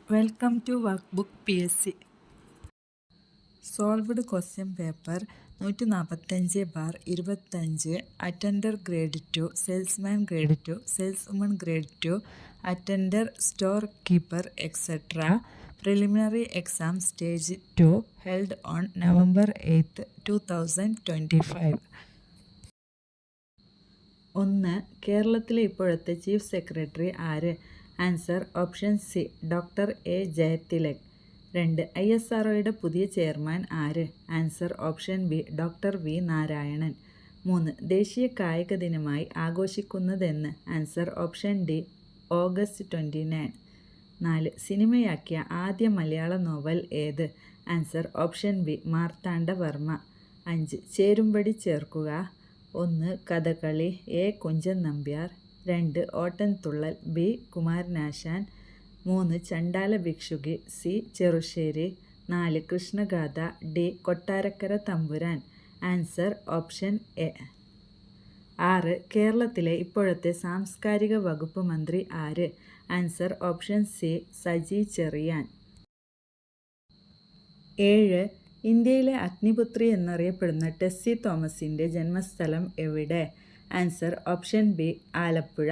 Welcome to workbook PSC. Solved question paper 145/25 attender grade 2, salesman grade 2, saleswoman grade 2, attender, store keeper etcetera. Preliminary exam stage 2 held on November 8, 2025. 1. കേരളത്തിലെ ഇപ്പോഴത്തെ chief secretary ആര്? Answer option C doctor A Jayathilak. 2. ISROയുടെ പുതിയ ചെയർമാൻ ആര്? Answer option B doctor V Narayanan. 3. ദേശീയ കായിക ദിനമായി ആഘോഷിക്കുന്നതെന്ന്? Answer option D August 29. 4. സിനിമയാക്കിയ ആദ്യ മലയാള നോവൽ ഏത്? Answer option B Marthandavarma. 5. ചേരുംപടി ചേർക്കുക. 1. Kathakali, A Kunchan Nambiar. 2. Ottanthullal, B Kumaranasan. 3. Chandala Bhikshuki, C Cherusseri. 4. Krishnagatha, D Kottarakkara Thampuran. Answer option A. 6. കേരളത്തിലെ ഇപ്പോഴത്തെ സാംസ്കാരിക വകുപ്പ് മന്ത്രി ആര്? Answer option C Saji Cheriyan. 7. ഇന്ത്യയിലെ അഗ്നിപുത്രി എന്നറിയപ്പെടുന്ന ടെസ്സി തോമസിൻ്റെ ജന്മസ്ഥലം എവിടെ? Answer option B Alappuzha.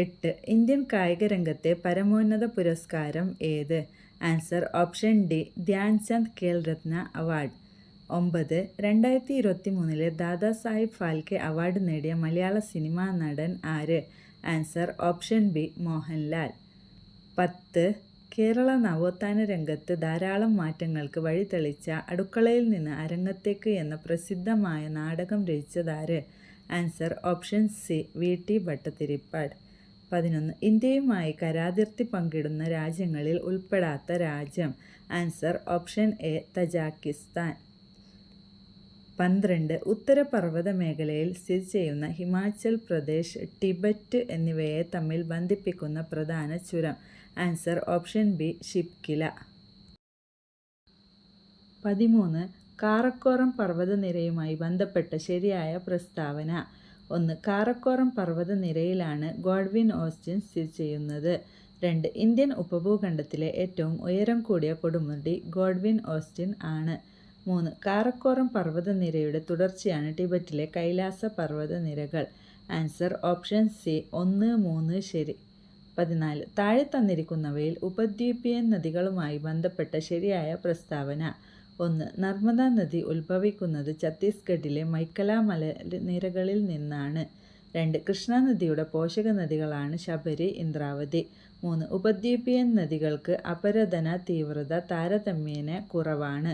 8. Indian കായിക രംഗത്തെ പരമോന്നത പുരസ്കാരം ഏത്? Answer option D Dhyan Chand Khel Ratna award. 9. 2023 Dadasaheb Phalke award നേടിയ മലയാള സിനിമാ നടൻ ആര്? Answer option B Mohanlal. 10. Kerala നവോത്ഥാന രംഗത്ത് ധാരാളം മാറ്റങ്ങൾക്ക് വഴിതെളിച്ച അടുക്കളയിൽ നിന്ന് അരങ്ങത്തേക്ക് എന്ന പ്രസിദ്ധമായ നാടകം രചിച്ചതാര്? Answer option C VT Bhattathiripad. 11. ഇന്ത്യയുമായി കരാതിർത്തി പങ്കിടുന്ന രാജ്യങ്ങളിൽ ഉൾപ്പെടാത്ത രാജ്യം? Answer option A Tajikistan. 12. ഉത്തരപർവ്വത മേഖലയിൽ സ്ഥിതി ചെയ്യുന്ന ഹിമാചൽ പ്രദേശ്, ടിബറ്റ് എന്നിവയെ തമ്മിൽ ബന്ധിപ്പിക്കുന്ന പ്രധാന ചുരം? Answer option B Shipki La. 13. Karakoram പർവ്വതനിരയുമായി ബന്ധപ്പെട്ട ശരിയായ പ്രസ്താവന. 1. കാറക്കോറം പർവ്വതനിരയിലാണ് ഗോഡ്വിൻ ഓസ്റ്റിൻ സ്ഥിതി ചെയ്യുന്നത്. 2. ഇന്ത്യൻ ഉപഭൂഖണ്ഡത്തിലെ ഏറ്റവും ഉയരം കൂടിയ കൊടുമുടി ഗോഡ്വിൻ ഓസ്റ്റിൻ ആണ്. 3. കാറക്കോറം പർവ്വതനിരയുടെ തുടർച്ചയാണ് ടിബറ്റിലെ കൈലാസ പർവ്വതനിരകൾ. ആൻസർ ഓപ്ഷൻ സി 1, 3 ശരി. 14. താഴെ തന്നിരിക്കുന്നവയിൽ ഉപദ്വീപീയൻ നദികളുമായി ബന്ധപ്പെട്ട ശരിയായ പ്രസ്താവന. 1. നർമ്മദ നദി ഉത്ഭവിക്കുന്നത് ഛത്തീസ്ഗഡിലെ മൈക്കല മലനിരകളിൽ നിന്നാണ്. 2. കൃഷ്ണാനദിയുടെ പോഷക നദികളാണ് ശബരി, ഇന്ദ്രാവതി. 3. ഉപദ്വീപീയൻ നദികൾക്ക് അപരദന തീവ്രത താരതമ്യേന കുറവാണ്.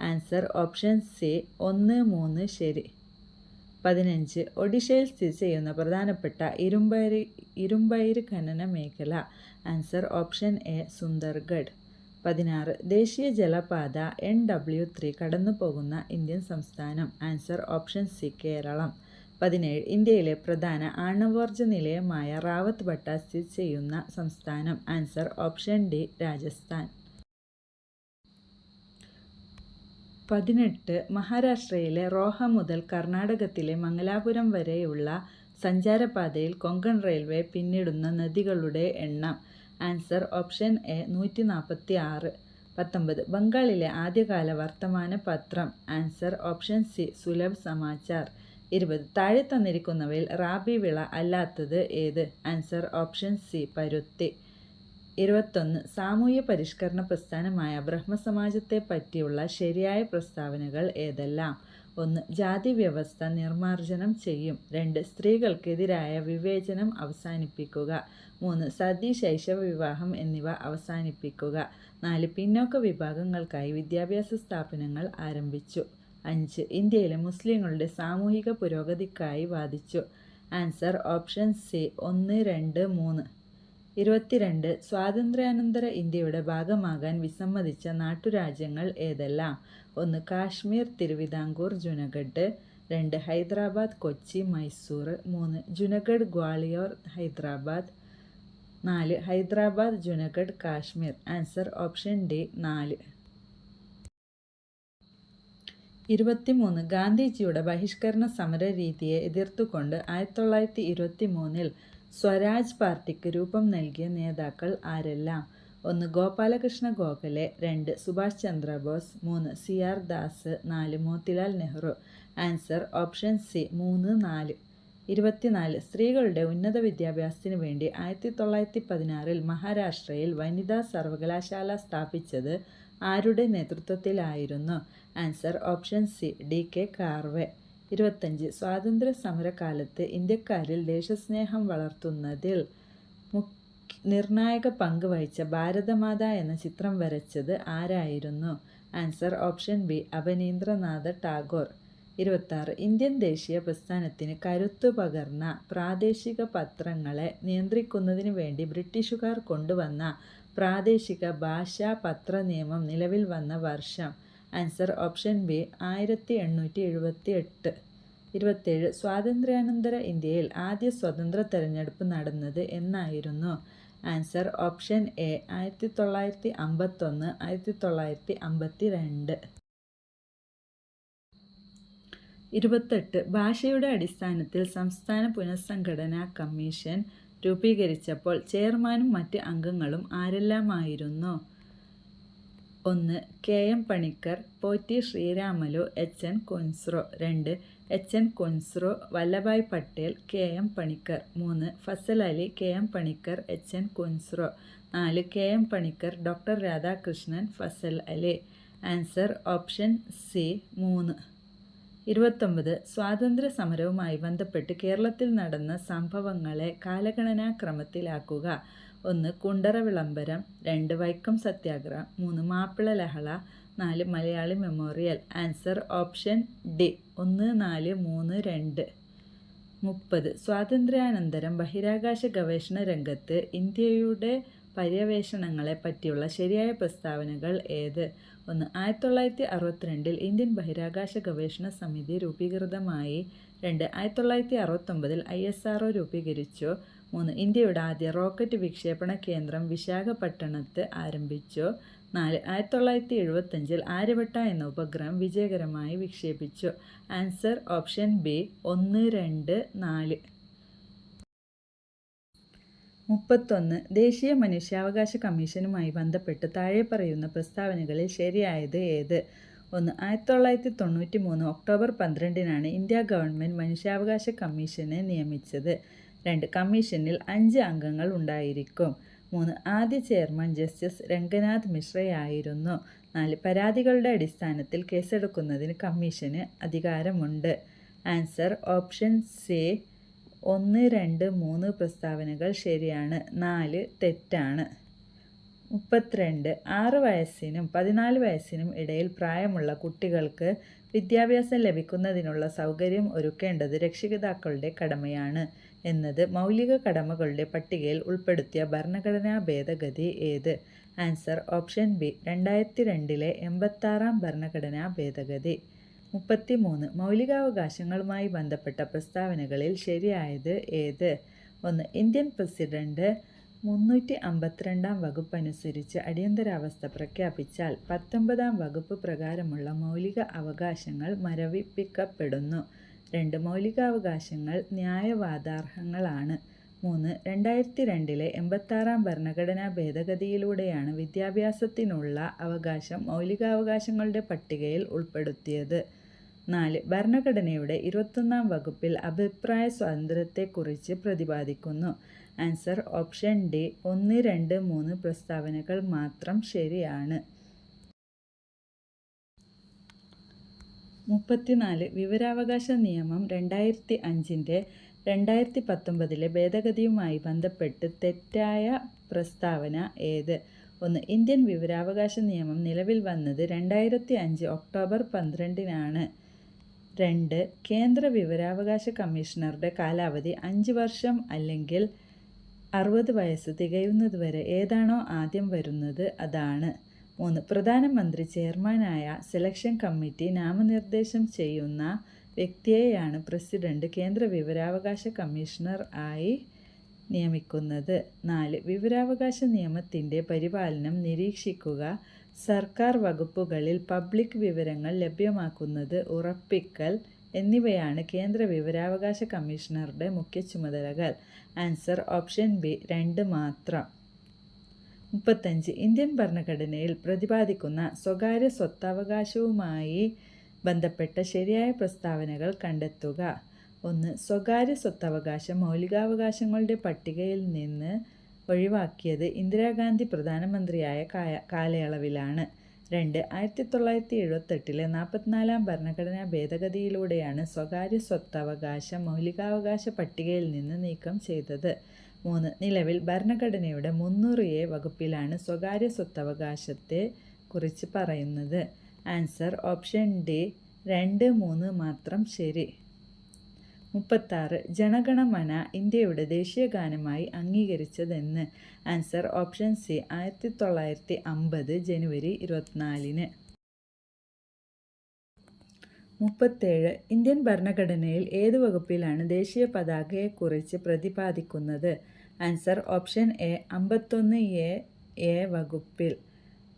ആൻസർ ഓപ്ഷൻ സി 1, 3 ശരി. 15. ഒഡീഷയിൽ സ്ഥിതി ചെയ്യുന്ന പ്രധാനപ്പെട്ട ഇരുമ്പയിര് ഖനന മേഖല? Answer option A Sundargarh. 16. ദേശീയ ജലപാത NW3 കടന്നുപോകുന്ന ഇന്ത്യൻ സംസ്ഥാനം? Answer option C Keralam. 17. ഇന്ത്യയിലെ പ്രധാന ആണവോർജ നിലയമായ റാവത്ത് ഭട്ട സ്ഥിതി ചെയ്യുന്ന സംസ്ഥാനം? Answer option D Rajasthan. 18. മഹാരാഷ്ട്രയിലെ റോഹ മുതൽ കർണാടകത്തിലെ മംഗലാപുരം വരെയുള്ള സഞ്ചാരപാതയിൽ കൊങ്കൺ റെയിൽവേ പിന്നിടുന്ന നദികളുടെ എണ്ണം? Answer option A 146. 19. ബംഗാളിലെ ആദ്യകാല വർത്തമാന പത്രം? Answer option C Sulabh Samachar. 20. താഴെ തന്നിരിക്കുന്നവയിൽ റാബി വിള അല്ലാത്തത് ഏത്? ആൻസർ ഓപ്ഷൻ സി പരുത്തി. 21. സാമൂഹ്യ പരിഷ്കരണ പ്രസ്ഥാനമായ ബ്രഹ്മസമാജത്തെ പറ്റിയുള്ള ശരിയായ പ്രസ്താവനകൾ ഏതെല്ലാം? 1. ജാതി വ്യവസ്ഥ നിർമ്മാർജ്ജനം ചെയ്യും. 2. സ്ത്രീകൾക്കെതിരായ വിവേചനം അവസാനിപ്പിക്കുക. 3. സതി, ശൈശവ വിവാഹം എന്നിവ അവസാനിപ്പിക്കുക. 4. പിന്നോക്ക വിഭാഗങ്ങൾക്കായി വിദ്യാഭ്യാസ സ്ഥാപനങ്ങൾ ആരംഭിച്ചു. 5. ഇന്ത്യയിലെ മുസ്ലിങ്ങളുടെ സാമൂഹിക പുരോഗതിക്കായി വാദിച്ചു. Answer option C 1, 2, 3. 22. സ്വാതന്ത്ര്യാനന്തര ഇന്ത്യയുടെ ഭാഗമാകാൻ വിസമ്മതിച്ച നാട്ടുരാജ്യങ്ങൾ ഏതെല്ലാം? 1. Kashmir, Thiruvithamkoor, Junagadh. 2. Hyderabad, Kochi, Mysore. 3. Junagadh, Gwalior, Hyderabad. 4. Hyderabad, Junagadh, Kashmir. Answer option D 4. 23. ഗാന്ധിജിയുടെ ബഹിഷ്കരണ സമര രീതിയെ എതിർത്തുകൊണ്ട് 1923 സ്വരാജ് പാർട്ടിക്ക് രൂപം നൽകിയ നേതാക്കൾ ആരെല്ലാം? 1 Gopalakrishna Gokhale, 2 Subhash Chandrabose, 3 CR Das, 4 Motilal Nehru. Answer option C 3, 4. 24 സ്ത്രീകളുടെ ഉന്നത വിദ്യാഭ്യാസത്തിനു വേണ്ടി 1916 മഹാരാഷ്ട്രയിൽ വനിതാ സർവകലാശാല സ്ഥാപിച്ചത് ആരുടെ നേതൃത്വത്തിലായിരുന്നു? Answer option C DK Karve. 25 സ്വാതന്ത്ര്യ സമരകാലത്ത് ഇന്ത്യക്കാരിൽ ദേശസ്നേഹം വളർത്തുന്നതിൽ നിർണായക പങ്ക് വഹിച്ച ഭാരതമാത എന്ന ചിത്രം വരച്ചത് ആരായിരുന്നു? Answer option B Abanindranath Tagore. 26 Indian ദേശീയ പ്രസ്ഥാനത്തിന് കരുത്തു പകർന്ന പ്രാദേശിക പത്രങ്ങളെ നിയന്ത്രിക്കുന്നതിനു വേണ്ടി ബ്രിട്ടീഷുകാർ കൊണ്ടുവന്ന പ്രാദേശിക ഭാഷാ പത്ര നിയമം നിലവിൽ വന്ന വർഷം? Answer option B 1878. 27 സ്വാതന്ത്ര്യാനന്തര ഇന്ത്യയിൽ ആദ്യ സ്വതന്ത്ര തെരഞ്ഞെടുപ്പ് നടന്നത് എന്നായിരുന്നു? Answer option A 1951, 1952. 28 ഭാഷയുടെ അടിസ്ഥാനത്തിൽ സംസ്ഥാന പുനഃസംഘടനാ കമ്മീഷൻ രൂപീകരിച്ചപ്പോൾ ചെയർമാനും മറ്റ് അംഗങ്ങളും ആരെല്ലാമായിരുന്നു? 1 KM Panikkar, Potti Sriramulu, HN Kunzru. 2 HN Kunzru, Vallabhbhai Patel, KM Panikkar. 3 Fazal Ali, KM Panikkar, HN Kunzru. 4 KM Panikkar, doctor Radhakrishnan, Fazal Ali. Answer option C 3. 29 സ്വാതന്ത്ര്യ സമരവുമായി ബന്ധപ്പെട്ട് കേരളത്തിൽ നടന്ന സംഭവങ്ങളെ കാലഗണനാക്രമത്തിലാക്കുക. 1 കുണ്ടറ വിളംബരം, 2 വൈക്കം സത്യാഗ്രഹം, 3 മാപ്പിള ലഹള, 4 Malayali memorial. Answer option D 1, 4, 3, 2. 30 സ്വാതന്ത്ര്യാനന്തരം ബഹിരാകാശ ഗവേഷണ രംഗത്ത് ഇന്ത്യയുടെ പര്യവേഷണങ്ങളെ പറ്റിയുള്ള ശരിയായ പ്രസ്താവനകൾ ഏത്? 1 1962 ഇന്ത്യൻ ബഹിരാകാശ ഗവേഷണ സമിതി രൂപീകൃതമായി. 2 1969 ISRO രൂപീകരിച്ചു. 3 ഇന്ത്യയുടെ ആദ്യ റോക്കറ്റ് വിക്ഷേപണ കേന്ദ്രം വിശാഖപട്ടണത്ത് ആരംഭിച്ചു. 4 1975 ആര്യഭട്ട എന്ന ഉപഗ്രഹം വിജയകരമായി വിക്ഷേപിച്ചു. Answer option B 1, 2, 4. 31 ദേശീയ മനുഷ്യാവകാശ കമ്മീഷനുമായി ബന്ധപ്പെട്ട് താഴെ പറയുന്ന പ്രസ്താവനകളിൽ ശരിയായത് ഏത്? 1 1993 ഒക്ടോബർ 12 ഇന്ത്യ ഗവൺമെൻറ് മനുഷ്യാവകാശ കമ്മീഷനെ നിയമിച്ചത്. 2 കമ്മീഷനിൽ 5 അംഗങ്ങൾ ഉണ്ടായിരിക്കും. 3 ആദ്യ ചെയർമാൻ ജസ്റ്റിസ് രംഗനാഥ് മിശ്രയായിരുന്നു. 4 പരാതികളുടെ അടിസ്ഥാനത്തിൽ കേസെടുക്കുന്നതിന് കമ്മീഷന് അധികാരമുണ്ട്. ആൻസർ ഓപ്ഷൻ സി 1, 2, 3 പ്രസ്താവനകൾ ശരിയാണ്, 4 തെറ്റാണ്. 32 6 വയസ്സിനും 14 വയസ്സിനും ഇടയിൽ പ്രായമുള്ള കുട്ടികൾക്ക് വിദ്യാഭ്യാസം ലഭിക്കുന്നതിനുള്ള സൗകര്യം ഒരുക്കേണ്ടത് രക്ഷിതാക്കളുടെ കടമയാണ് എന്നത് മൗലിക കടമകളുടെ പട്ടികയിൽ ഉൾപ്പെടുത്തിയ ഭരണഘടനാ ഭേദഗതി ഏത്? ആൻസർ ഓപ്ഷൻ ബി 2002 86-ാം ഭരണഘടനാ ഭേദഗതി. 33 മൗലികാവകാശങ്ങളുമായി ബന്ധപ്പെട്ട പ്രസ്താവനകളിൽ ശരിയായത് ഏത്? 1 ഇന്ത്യൻ പ്രസിഡന്റ് 352-ാം വകുപ്പ് അനുസരിച്ച് അടിയന്തരാവസ്ഥ പ്രഖ്യാപിച്ചാൽ 19-ാം വകുപ്പ് പ്രകാരമുള്ള മൗലിക അവകാശങ്ങൾ മരവിപ്പിക്കപ്പെടുന്നു. 2 മൗലികാവകാശങ്ങൾ ന്യായവാദാർഹങ്ങളാണ്. 3 2002 86-ാം ഭരണഘടനാ ഭേദഗതിയിലൂടെയാണ് വിദ്യാഭ്യാസത്തിനുള്ള അവകാശം മൗലികാവകാശങ്ങളുടെ പട്ടികയിൽ ഉൾപ്പെടുത്തിയത്. 4 ഭരണഘടനയുടെ 21-ാം വകുപ്പിൽ അഭിപ്രായ സ്വാതന്ത്ര്യത്തെക്കുറിച്ച് പ്രതിപാദിക്കുന്നു. ആൻസർ ഓപ്ഷൻ ഡി 1, 2, 3 പ്രസ്താവനകൾ മാത്രം ശരിയാണ്. 34 വിവരാവകാശ നിയമം 2005-ന്റെ 2019 ഭേദഗതിയുമായി ബന്ധപ്പെട്ട് തെറ്റായ പ്രസ്താവന ഏത്? 1 ഇന്ത്യൻ വിവരാവകാശ നിയമം നിലവിൽ വന്നത് 2005 ഒക്ടോബർ 12 2 കേന്ദ്ര വിവരാവകാശ കമ്മീഷണറുടെ കാലാവധി 5 വർഷം അല്ലെങ്കിൽ 60 വയസ്സ് തികയുന്നതുവരെ ഏതാണോ ആദ്യം വരുന്നത് അതാണ്. 3 പ്രധാനമന്ത്രി ചെയർമാനായ സെലക്ഷൻ കമ്മിറ്റി നാമനിർദ്ദേശം ചെയ്യുന്ന വ്യക്തിയെയാണ് പ്രസിഡന്റ് കേന്ദ്ര വിവരാവകാശ കമ്മീഷണർ ആയി നിയമിക്കുന്നത്. 4 വിവരാവകാശ നിയമത്തിൻ്റെ പരിപാലനം നിരീക്ഷിക്കുക, സർക്കാർ വകുപ്പുകളിൽ പബ്ലിക് വിവരങ്ങൾ ലഭ്യമാക്കുന്നത് ഉറപ്പിക്കൽ എന്നിവയാണ് കേന്ദ്ര വിവരാവകാശ കമ്മീഷണറുടെ മുഖ്യ ചുമതലകൾ. ആൻസർ ഓപ്ഷൻ ബി 2 മാത്രം. 35. ഇന്ത്യൻ ഭരണഘടനയിൽ പ്രതിപാദിക്കുന്ന സ്വകാര്യ സ്വത്തവകാശവുമായി ബന്ധപ്പെട്ട ശരിയായ പ്രസ്താവനകൾ കണ്ടെത്തുക. 1. സ്വകാര്യ സ്വത്തവകാശം മൗലികാവകാശങ്ങളുടെ പട്ടികയിൽ നിന്ന് ഒഴിവാക്കിയത് ഇന്ദിരാഗാന്ധി പ്രധാനമന്ത്രിയായ കാലയളവിലാണ്. 2. 1978 44-ാം ഭരണഘടനാ ഭേദഗതിയിലൂടെയാണ് സ്വകാര്യ സ്വത്തവകാശം മൗലികാവകാശ പട്ടികയിൽ നിന്ന് നീക്കം ചെയ്തത്. 3. നിലവിൽ ഭരണഘടനയുടെ 300A വകുപ്പിലാണ് സ്വകാര്യ സ്വത്തവകാശത്തെ കുറിച്ച് പറയുന്നത്. ആൻസർ ഓപ്ഷൻ ഡി 2, 3 മാത്രം ശരി. 36. ജനഗണമന ഇന്ത്യയുടെ ദേശീയ ഗാനമായി അംഗീകരിച്ചതെന്ന്. ആൻസർ ഓപ്ഷൻ സി 1950 ജനുവരി 24. 37. ഇന്ത്യൻ ഭരണഘടനയിൽ ഏത് വകുപ്പിലാണ് ദേശീയ പതാകയെക്കുറിച്ച് പ്രതിപാദിക്കുന്നത്. ആൻസർ ഓപ്ഷൻ എ 51A വകുപ്പിൽ.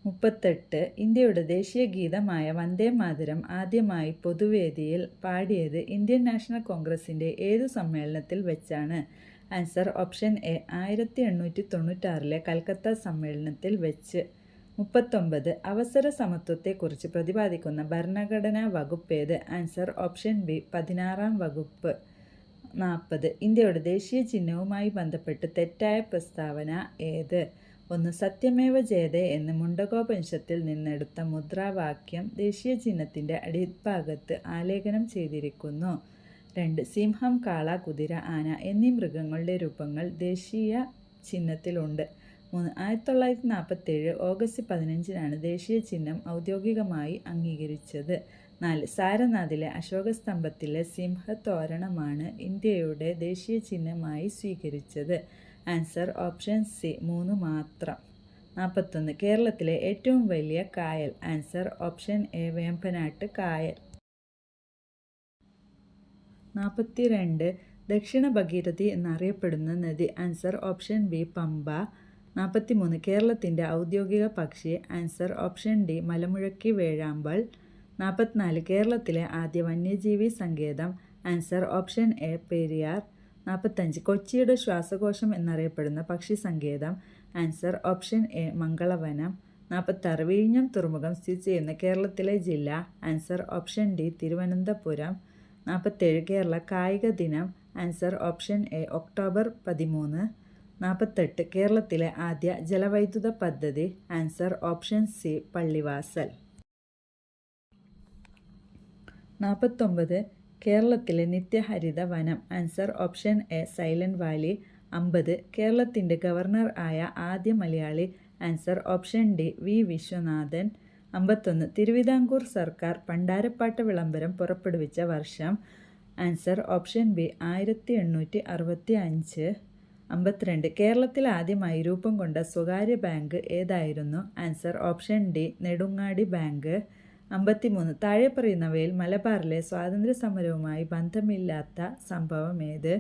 38. ഇന്ത്യയുടെ ദേശീയ ഗീതമായ വന്ദേ മാതരം ആദ്യമായി പൊതുവേദിയിൽ പാടിയത് ഇന്ത്യൻ നാഷണൽ കോൺഗ്രസിൻ്റെ ഏതു സമ്മേളനത്തിൽ വെച്ചാണ്. ആൻസർ ഓപ്ഷൻ എ 1896 കൽക്കത്ത സമ്മേളനത്തിൽ വെച്ച്. 39. അവസര സമത്വത്തെക്കുറിച്ച് പ്രതിപാദിക്കുന്ന ഭരണഘടനാ വകുപ്പേത്. ആൻസർ ഓപ്ഷൻ ബി 16-ാം വകുപ്പ്. 40. ഇന്ത്യയുടെ ദേശീയ ചിഹ്നവുമായി ബന്ധപ്പെട്ട് തെറ്റായ പ്രസ്താവന ഏത്. 1. സത്യമേവ ജയതേ എന്ന് മുണ്ടകോപനിഷത്തിൽ നിന്നെടുത്ത മുദ്രാവാക്യം ദേശീയ ചിഹ്നത്തിൻ്റെ അടിഭാഗത്ത് ആലേഖനം ചെയ്തിരിക്കുന്നു. 2. സിംഹം, കാള, കുതിര, ആന എന്നീ മൃഗങ്ങളുടെ രൂപങ്ങൾ ദേശീയ ചിഹ്നത്തിലുണ്ട്. 3. 1947 ഓഗസ്റ്റ് 15-നാണ് ദേശീയ ചിഹ്നം ഔദ്യോഗികമായി അംഗീകരിച്ചത്. 4. സാരനാഥിലെ അശോകസ്തംഭത്തിലെ സിംഹത്തോരണമാണ് ഇന്ത്യയുടെ ദേശീയ ചിഹ്നമായി സ്വീകരിച്ചത്. ആൻസർ ഓപ്ഷൻ സി 3 മാത്രം. 41. കേരളത്തിലെ ഏറ്റവും വലിയ കായൽ. ആൻസർ ഓപ്ഷൻ എ വേമ്പനാട്ട് കായൽ. 42. ദക്ഷിണ ഭഗീരഥി എന്നറിയപ്പെടുന്ന നദി. Answer option B Pamba. 43. കേരളത്തിൻ്റെ ഔദ്യോഗിക പക്ഷി. ആൻസർ ഓപ്ഷൻ ഡി മലമുഴക്കി വേഴാമ്പൽ. 44. കേരളത്തിലെ ആദ്യ വന്യജീവി സങ്കേതം. Answer option A Periyar. 45. കൊച്ചിയുടെ ശ്വാസകോശം എന്നറിയപ്പെടുന്ന പക്ഷി സങ്കേതം. Answer option A Mangalavanam. 46. വിഴിഞ്ഞം തുറമുഖം സ്ഥിതി ചെയ്യുന്ന കേരളത്തിലെ ജില്ല. Answer option D Thiruvananthapuram. 47. Kerala കായിക ദിനം. Answer option A October 13. 48. കേരളത്തിലെ ആദ്യ ജലവൈദ്യുത പദ്ധതി. Answer option C Pallivasal. 49. കേരളത്തിലെ നിത്യഹരിത വനം. Answer option A Silent Valley. 50. കേരളത്തിൻ്റെ ഗവർണർ ആയ ആദ്യ Malayali. Answer option D V Viswanathan. 51. Thiruvithamkoor സർക്കാർ പണ്ടാരപ്പാട്ട വിളംബരം പുറപ്പെടുവിച്ച വർഷം. Answer option B 1865. 52. കേരളത്തിൽ ആദ്യമായി രൂപം കൊണ്ട സ്വകാര്യ ബാങ്ക് ഏതായിരുന്നു. Answer option D Nedungadi bank. 53. താഴെ പറയുന്നവയിൽ മലബാറിലെ സ്വാതന്ത്ര്യ സമരവുമായി ബന്ധമില്ലാത്ത സംഭവം ഏത്.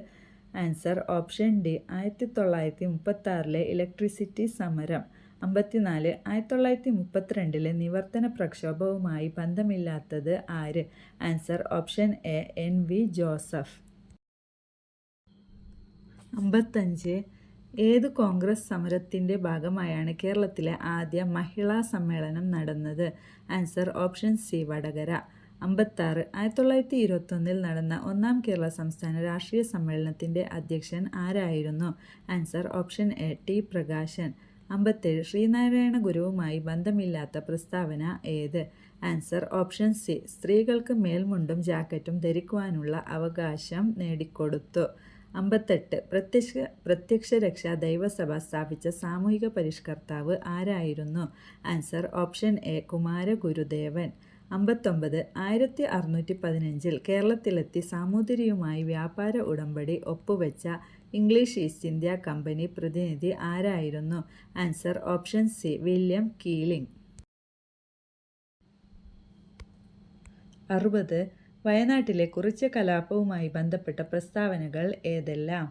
ആൻസർ ഓപ്ഷൻ ഡി 1936 ഇലക്ട്രിസിറ്റി സമരം. 54. 1932 നിവർത്തന പ്രക്ഷോഭവുമായി ബന്ധമില്ലാത്തത് ആര്. Answer option A N V Joseph. 55. ഏത് കോൺഗ്രസ് സമരത്തിൻ്റെ ഭാഗമായാണ് കേരളത്തിലെ ആദ്യ മഹിളാ സമ്മേളനം നടന്നത്. Answer option C Vadakara. 56. 1921 നടന്ന 1-ാം കേരള സംസ്ഥാന രാഷ്ട്രീയ സമ്മേളനത്തിൻ്റെ അധ്യക്ഷൻ ആരായിരുന്നു. Answer option A T Prakashan. 57. Sreenarayana ഗുരുവുമായി ബന്ധമില്ലാത്ത പ്രസ്താവന ഏത്. ആൻസർ ഓപ്ഷൻ സി സ്ത്രീകൾക്ക് മേൽമുണ്ടും ജാക്കറ്റും ധരിക്കുവാനുള്ള അവകാശം നേടിക്കൊടുത്തു. 58. പ്രത്യക്ഷ രക്ഷാ ദൈവസഭ സ്ഥാപിച്ച സാമൂഹിക പരിഷ്കർത്താവ് ആരായിരുന്നു. Answer option A Kumaragurudevan. 59. 1615 കേരളത്തിലെത്തി സാമൂതിരിയുമായി വ്യാപാര ഉടമ്പടി ഒപ്പുവെച്ച ഇംഗ്ലീഷ് ഈസ്റ്റ് ഇന്ത്യ കമ്പനി പ്രതിനിധി ആരായിരുന്നു. Answer option C William Keeling. 60. വയനാട്ടിലെ കുറിച്യ കലാപവുമായി ബന്ധപ്പെട്ട പ്രസ്താവനകൾ ഏതെല്ലാം.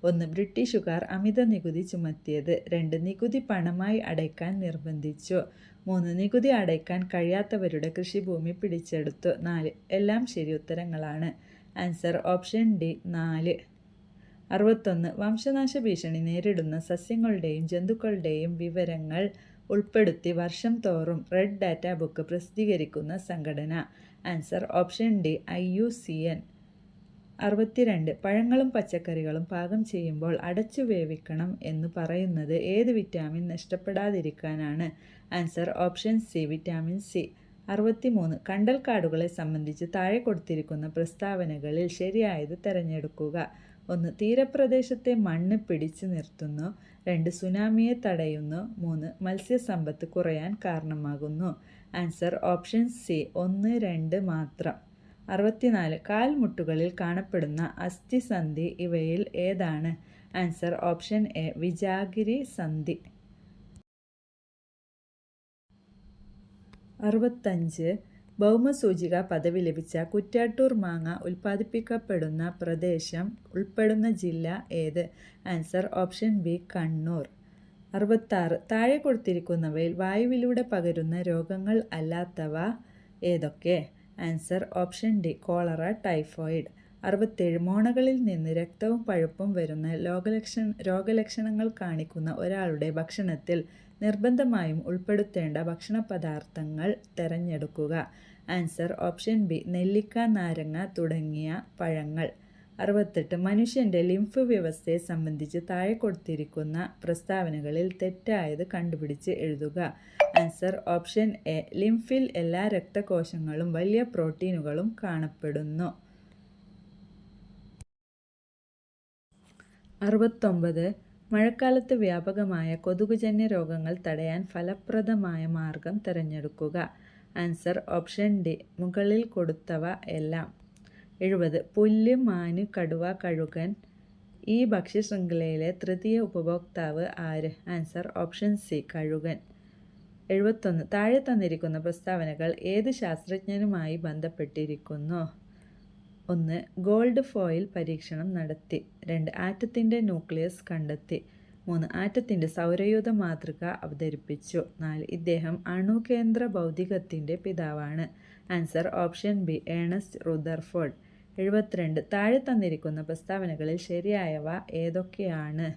1. ബ്രിട്ടീഷുകാർ അമിത നികുതി ചുമത്തിയത്. 2. നികുതി പണമായി അടയ്ക്കാൻ നിർബന്ധിച്ചു. 3. നികുതി അടയ്ക്കാൻ കഴിയാത്തവരുടെ കൃഷിഭൂമി പിടിച്ചെടുത്തു. 4. എല്ലാം ശരി ഉത്തരങ്ങളാണ്. Answer option D 4. 61. വംശനാശ ഭീഷണി നേരിടുന്ന സസ്യങ്ങളുടെയും ജന്തുക്കളുടെയും വിവരങ്ങൾ ഉൾപ്പെടുത്തി വർഷം തോറും റെഡ് ഡാറ്റ ബുക്ക് പ്രസിദ്ധീകരിക്കുന്ന സംഘടന. Answer option D IUCN. 62. പഴങ്ങളും പച്ചക്കറികളും പാകം ചെയ്യുമ്പോൾ അടച്ചു വേവിക്കണം എന്ന് പറയുന്നത് ഏത് വിറ്റാമിൻ നഷ്ടപ്പെടാതിരിക്കാനാണ്? Answer option C vitamin C. 63. കണ്ടൽക്കാടുകളെ സംബന്ധിച്ച് താഴെ കൊടുത്തിരിക്കുന്ന പ്രസ്താവനകളിൽ ശരിയായത് തിരഞ്ഞെടുക്കുക. 1. തീരപ്രദേശത്തെ മണ്ണ് പിടിച്ചു നിർത്തുന്നു. 2. സുനാമിയെ തടയുന്നു. 3. മത്സ്യസമ്പത്ത് കുറയാൻ കാരണമാകുന്നു. ആൻസർ ഓപ്ഷൻ സി 1, 2 മാത്രം. 64. കാൽമുട്ടുകളിൽ കാണപ്പെടുന്ന അസ്ഥിസന്ധി ഇവയിൽ ഏതാണ്? ആൻസർ ഓപ്ഷൻ എ വിജാഗിരി സന്ധി. 65. ഭൗമസൂചിക പദവി ലഭിച്ച കുറ്റ്യാട്ടൂർ മാങ്ങ ഉൽപ്പാദിപ്പിക്കപ്പെടുന്ന പ്രദേശം ഉൾപ്പെടുന്ന ജില്ല ഏത്? Answer option B Kannur. 66. താഴെ കൊടുത്തിരിക്കുന്നവയിൽ വായുവിലൂടെ പകരുന്ന രോഗങ്ങൾ അല്ലാത്തവ ഏതൊക്കെ? Answer option D cholera, typhoid. 67. മോണകളിൽ നിന്ന് രക്തവും പഴുപ്പും വരുന്ന രോഗലക്ഷണങ്ങൾ കാണിക്കുന്ന ഒരാളുടെ ഭക്ഷണത്തിൽ നിർബന്ധമായും ഉൾപ്പെടുത്തേണ്ട ഭക്ഷണപദാർത്ഥങ്ങൾ തിരഞ്ഞെടുക്കുക. ആൻസർ ഓപ്ഷൻ ബി നെല്ലിക്ക, നാരങ്ങ തുടങ്ങിയ പഴങ്ങൾ. 68. മനുഷ്യൻ്റെ ലിംഫ് വ്യവസ്ഥയെ സംബന്ധിച്ച് താഴെ കൊടുത്തിരിക്കുന്ന പ്രസ്താവനകളിൽ തെറ്റായത് കണ്ടുപിടിച്ച് എഴുതുക. ആൻസർ ഓപ്ഷൻ എ ലിംഫിൽ എല്ലാ രക്തകോശങ്ങളും വലിയ പ്രോട്ടീനുകളും കാണപ്പെടുന്നു. 69. മഴക്കാലത്ത് വ്യാപകമായ കൊതുകുജന്യ രോഗങ്ങൾ തടയാൻ ഫലപ്രദമായ മാർഗം തിരഞ്ഞെടുക്കുക. ആൻസർ ഓപ്ഷൻ ഡി മുകളിൽ കൊടുത്തവ എല്ലാം. 70. പുല്ല്, മാന്, കടുവ, കഴുകൻ ഈ ഭക്ഷ്യശൃംഖലയിലെ തൃതീയ ഉപഭോക്താവ് ആര്? ആൻസർ ഓപ്ഷൻ സി കഴുകൻ. 71. താഴെ തന്നിരിക്കുന്ന പ്രസ്താവനകൾ ഏത് ശാസ്ത്രജ്ഞനുമായി ബന്ധപ്പെട്ടിരിക്കുന്നു? 1. ഗോൾഡ് ഫോയിൽ പരീക്ഷണം നടത്തി. 2. ആറ്റത്തിൻ്റെ ന്യൂക്ലിയസ് കണ്ടെത്തി. 3. ആറ്റത്തിൻ്റെ സൗരയൂഥ മാതൃക അവതരിപ്പിച്ചു. 4. ഇദ്ദേഹം അണുകേന്ദ്ര ഭൗതികത്തിൻ്റെ പിതാവാണ്. Answer option B Ernest Rutherford. 72. താഴെ തന്നിരിക്കുന്ന പ്രസ്താവനകളിൽ ശരിയായവ ഏതൊക്കെയാണ്?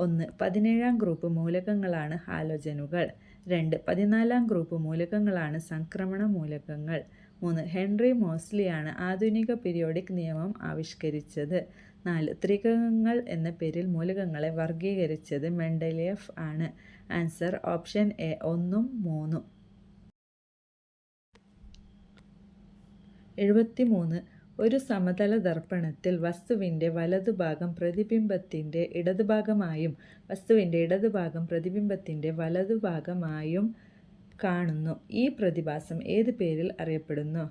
1. 17-ാം ഗ്രൂപ്പ് മൂലകങ്ങളാണ് ഹാലോജനുകൾ. 2. 14-ാം ഗ്രൂപ്പ് മൂലകങ്ങളാണ് സംക്രമണ മൂലകങ്ങൾ. 3. ഹെൻറി മോസ്ലിയാണ് ആധുനിക പീരിയോഡിക് നിയമം ആവിഷ്കരിച്ചത്. 4. ത്രികങ്ങൾ എന്ന പേരിൽ മൂലകങ്ങളെ വർഗീകരിച്ചത് മെൻഡലിയേഫ് ആണ്. ആൻസർ ഓപ്ഷൻ എ 1ഉം 3ഉം. 73. ഒരു സമതല ദർപ്പണത്തിൽ വസ്തുവിൻ്റെ വലതുഭാഗം പ്രതിബിംബത്തിൻ്റെ ഇടതുഭാഗമായും വസ്തുവിൻ്റെ ഇടതുഭാഗം പ്രതിബിംബത്തിൻ്റെ വലതുഭാഗമായും കാണുന്നു. ഈ പ്രതിഭാസം ഏത് പേരിൽ അറിയപ്പെടുന്നു?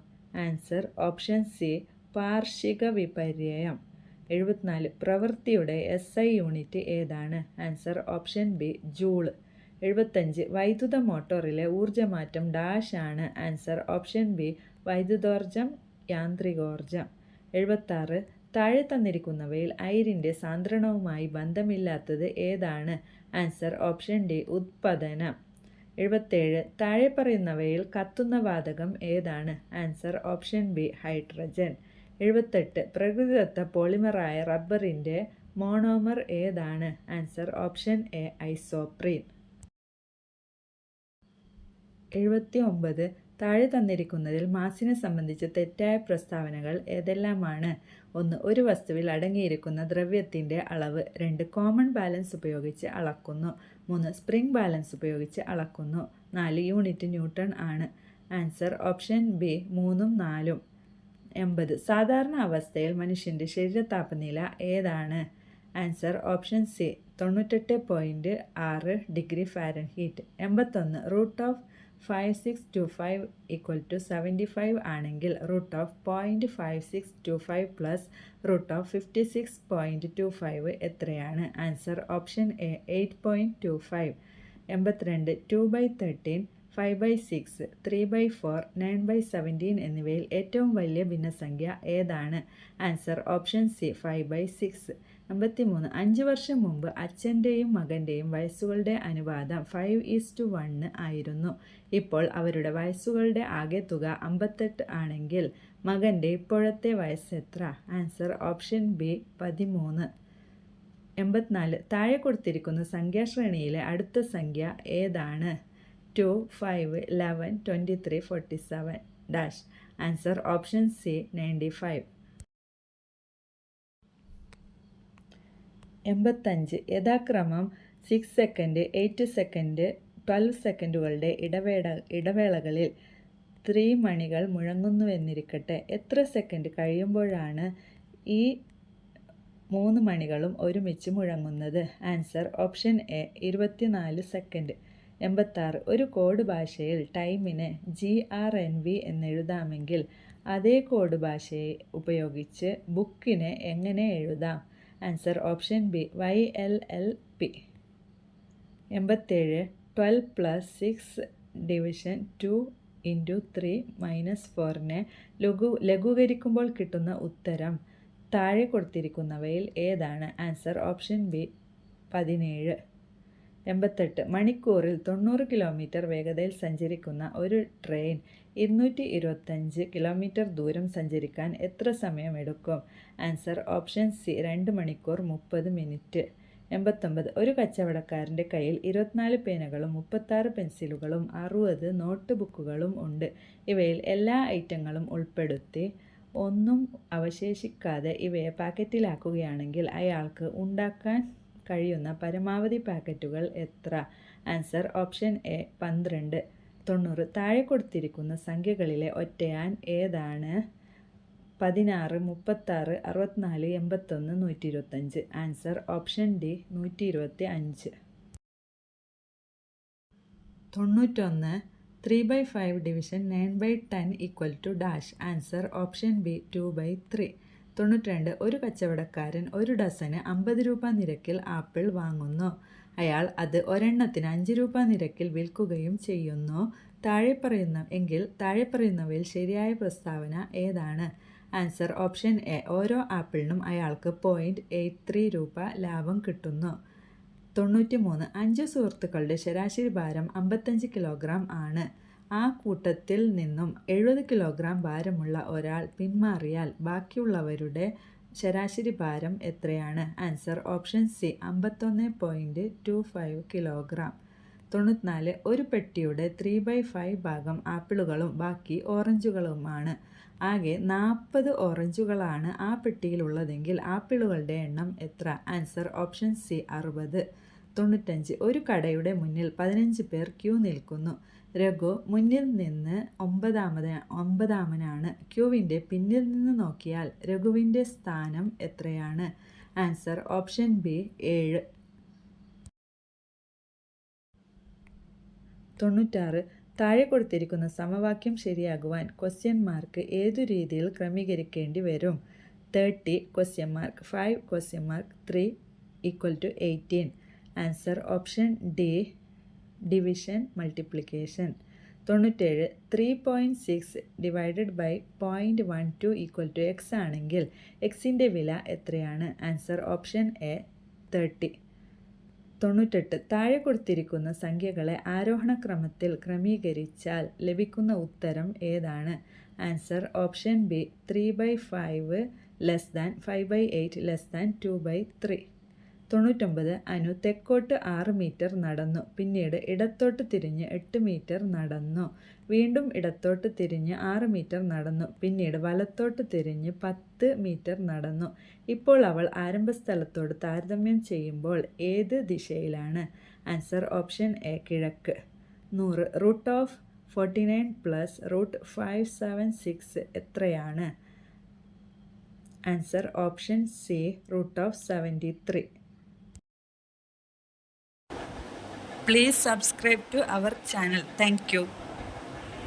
ആൻസർ ഓപ്ഷൻ സി പാർഷിക വിപര്യം. 74. പ്രവൃത്തിയുടെ SI യൂണിറ്റ് ഏതാണ്? Answer option B joule. 75. വൈദ്യുത മോട്ടോറിലെ ഊർജ്ജമാറ്റം ഡാഷ് ആണ്. ആൻസർ ഓപ്ഷൻ ബി വൈദ്യുതോർജ്ജം, യാന്ത്രികോർജ്ജം. 76. താഴെ തന്നിരിക്കുന്നവയിൽ അയിരിൻ്റെ സാന്ദ്രണവുമായി ബന്ധമില്ലാത്തത് ഏതാണ്? ആൻസർ ഓപ്ഷൻ ഡി ഉത്പതനം. 77. താഴെ പറയുന്നവയിൽ കത്തുന്ന വാതകം ഏതാണ്? Answer option B hydrogen. 78. പ്രകൃതിദത്ത പോളിമറായ റബ്ബറിൻ്റെ മോണോമർ ഏതാണ്? Answer option A isoprene. 79. താഴെ തന്നിരിക്കുന്നതിൽ മാസിനെ സംബന്ധിച്ച് തെറ്റായ പ്രസ്താവനകൾ ഏതെല്ലാമാണ്? 1. ഒരു വസ്തുവിൽ അടങ്ങിയിരിക്കുന്ന ദ്രവ്യത്തിൻ്റെ അളവ്. 2. കോമൺ ബാലൻസ് ഉപയോഗിച്ച് അളക്കുന്നു. 3. സ്പ്രിംഗ് ബാലൻസ് ഉപയോഗിച്ച് അളക്കുന്നു. 4. യൂണിറ്റ് ന്യൂട്ടൺ ആണ്. ആൻസർ ഓപ്ഷൻ ബി 3ഉം 4ഉം. 80. സാധാരണ അവസ്ഥയിൽ മനുഷ്യൻ്റെ ശരീര താപനില ഏതാണ്? Answer option C 98.6 degree Fahrenheit. 81. Root of 5625 = 75 ആണെങ്കിൽ root of 0.5625 plus root of 56.25 എത്രയാണ്? Answer option A 8.25. 82. 2/13, 5/6, 3/4, 9/17 എന്നിവയിൽ ഏറ്റവും വലിയ ഭിന്നസംഖ്യ ഏതാണ്? Answer option C 5/6. 53. 5 വർഷം മുമ്പ് അച്ഛൻ്റെയും മകൻ്റെയും വയസ്സുകളുടെ അനുപാതം 5:1 ആയിരുന്നു. ഇപ്പോൾ അവരുടെ വയസ്സുകളുടെ ആകെത്തുക 58 ആണെങ്കിൽ മകൻ്റെ ഇപ്പോഴത്തെ വയസ്സ് എത്ര? Answer option B 13. 84. താഴെ കൊടുത്തിരിക്കുന്ന സംഖ്യാശ്രേണിയിലെ അടുത്ത സംഖ്യ ഏതാണ്? 2, 5, 11, 23, 47 ഡാഷ്. Answer option C 95. 85. യഥാക്രമം 6 സെക്കൻഡ്, 8 സെക്കൻഡ്, 12 സെക്കൻഡുകളുടെ ഇടവേളകളിൽ 3 മണികൾ മുഴങ്ങുന്നുവെന്നിരിക്കട്ടെ. എത്ര സെക്കൻഡ് കഴിയുമ്പോഴാണ് ഈ 3 മണികളും ഒരുമിച്ച് മുഴങ്ങുന്നത്? Answer option A 24 second. 86. ഒരു കോഡ് ഭാഷയിൽ ടൈമിന് GRNV എന്നെഴുതാമെങ്കിൽ അതേ കോഡ് ഭാഷയെ ഉപയോഗിച്ച് ബുക്കിനെ എങ്ങനെ എഴുതാം? Answer option B YLLP. 87. 12 + 6 division 2 × 3 - 4നെ ലഘൂകരിക്കുമ്പോൾ കിട്ടുന്ന ഉത്തരം താഴെ കൊടുത്തിരിക്കുന്നവയിൽ ഏതാണ്? Answer option B 17. 88. മണിക്കൂറിൽ 90 കിലോമീറ്റർ വേഗതയിൽ സഞ്ചരിക്കുന്ന ഒരു ട്രെയിൻ 225 കിലോമീറ്റർ ദൂരം സഞ്ചരിക്കാൻ എത്ര സമയമെടുക്കും? ആൻസർ ഓപ്ഷൻ സി 2 മണിക്കൂർ 30 മിനിറ്റ്. 89. ഒരു കച്ചവടക്കാരൻ്റെ കയ്യിൽ 24 പേനകളും 36 പെൻസിലുകളും 60 നോട്ട് ബുക്കുകളും ഉണ്ട്. ഇവയിൽ എല്ലാ ഐറ്റങ്ങളും ഉൾപ്പെടുത്തി ഒന്നും അവശേഷിക്കാതെ ഇവയെ പാക്കറ്റിലാക്കുകയാണെങ്കിൽ അയാൾക്ക് ഉണ്ടാക്കാൻ കഴിയുന്ന പരമാവധി പാക്കറ്റുകൾ എത്ര? Answer option A 12. 90. താഴെ കൊടുത്തിരിക്കുന്ന സംഖ്യകളിലെ ഒറ്റയാൻ ഏതാണ്? 16, 36, 64, 81, 125. Answer option D 125. 91. 3/5 division 9/10 = dash. Answer option B 2/3. 92. ഒരു കച്ചവടക്കാരൻ ഒരു ഡസന് 50 രൂപ നിരക്കിൽ ആപ്പിൾ വാങ്ങുന്നു. അയാൾ അത് ഒരെണ്ണത്തിന് 5 രൂപ നിരക്കിൽ വിൽക്കുകയും ചെയ്യുന്നു. താഴെ പറയുന്നവയിൽ ശരിയായ പ്രസ്താവന ഏതാണ്? ആൻസർ ഓപ്ഷൻ എ ഓരോ ആപ്പിളിനും അയാൾക്ക് 0.83 രൂപ ലാഭം കിട്ടുന്നു. 93. 5 സുഹൃത്തുക്കളുടെ ശരാശരി ഭാരം 55 കിലോഗ്രാം ആണ്. ആ കൂട്ടത്തിൽ നിന്നും 70 കിലോഗ്രാം ഭാരമുള്ള ഒരാൾ പിന്മാറിയാൽ ബാക്കിയുള്ളവരുടെ ശരാശരി ഭാരം എത്രയാണ്? Answer option C 51.25 kilogram. 94. ഒരു പെട്ടിയുടെ 3/5 ഭാഗം ആപ്പിളുകളും ബാക്കി ഓറഞ്ചുകളുമാണ്. ആകെ 40 ഓറഞ്ചുകളാണ് ആ പെട്ടിയിലുള്ളതെങ്കിൽ ആപ്പിളുകളുടെ എണ്ണം എത്ര? Answer option C 60. 95. ഒരു കടയുടെ മുന്നിൽ 15 പേർ ക്യൂ നിൽക്കുന്നു. രഘു മുന്നിൽ നിന്ന് 9-ാമനാണ്. ക്യൂവിൻ്റെ പിന്നിൽ നിന്ന് നോക്കിയാൽ രഘുവിൻ്റെ സ്ഥാനം എത്രയാണ്? Answer option B 7. 96. താഴെ കൊടുത്തിരിക്കുന്ന സമവാക്യം ശരിയാകുവാൻ ക്വസ്റ്റ്യൻ മാർക്ക് ഏതു രീതിയിൽ ക്രമീകരിക്കേണ്ടി വരും? 30 5 3 = 18. Answer option D division multiplication. 97. 3.6 divided by 0.12 = x ആണെങ്കിൽ എക്സിൻ്റെ വില എത്രയാണ്? Answer option A 30. 98. താഴെ കൊടുത്തിരിക്കുന്ന സംഖ്യകളെ ആരോഹണക്രമത്തിൽ ക്രമീകരിച്ചാൽ ലഭിക്കുന്ന ഉത്തരം ഏതാണ്? Answer option B 3/5 < 5/8 < 2/3. 99. അനു തെക്കോട്ട് 6 മീറ്റർ നടന്നു. പിന്നീട് ഇടത്തോട്ട് തിരിഞ്ഞ് 8 മീറ്റർ നടന്നു. വീണ്ടും ഇടത്തോട്ട് തിരിഞ്ഞ് 6 മീറ്റർ നടന്നു. പിന്നീട് വലത്തോട്ട് തിരിഞ്ഞ് 10 മീറ്റർ നടന്നു. ഇപ്പോൾ അവൾ ആരംഭസ്ഥലത്തോട് താരതമ്യം ചെയ്യുമ്പോൾ ഏത് ദിശയിലാണ്? ആൻസർ ഓപ്ഷൻ എ കിഴക്ക്. 100. √49 + √576 എത്രയാണ്? Answer option C √73. Please subscribe to our channel. Thank you.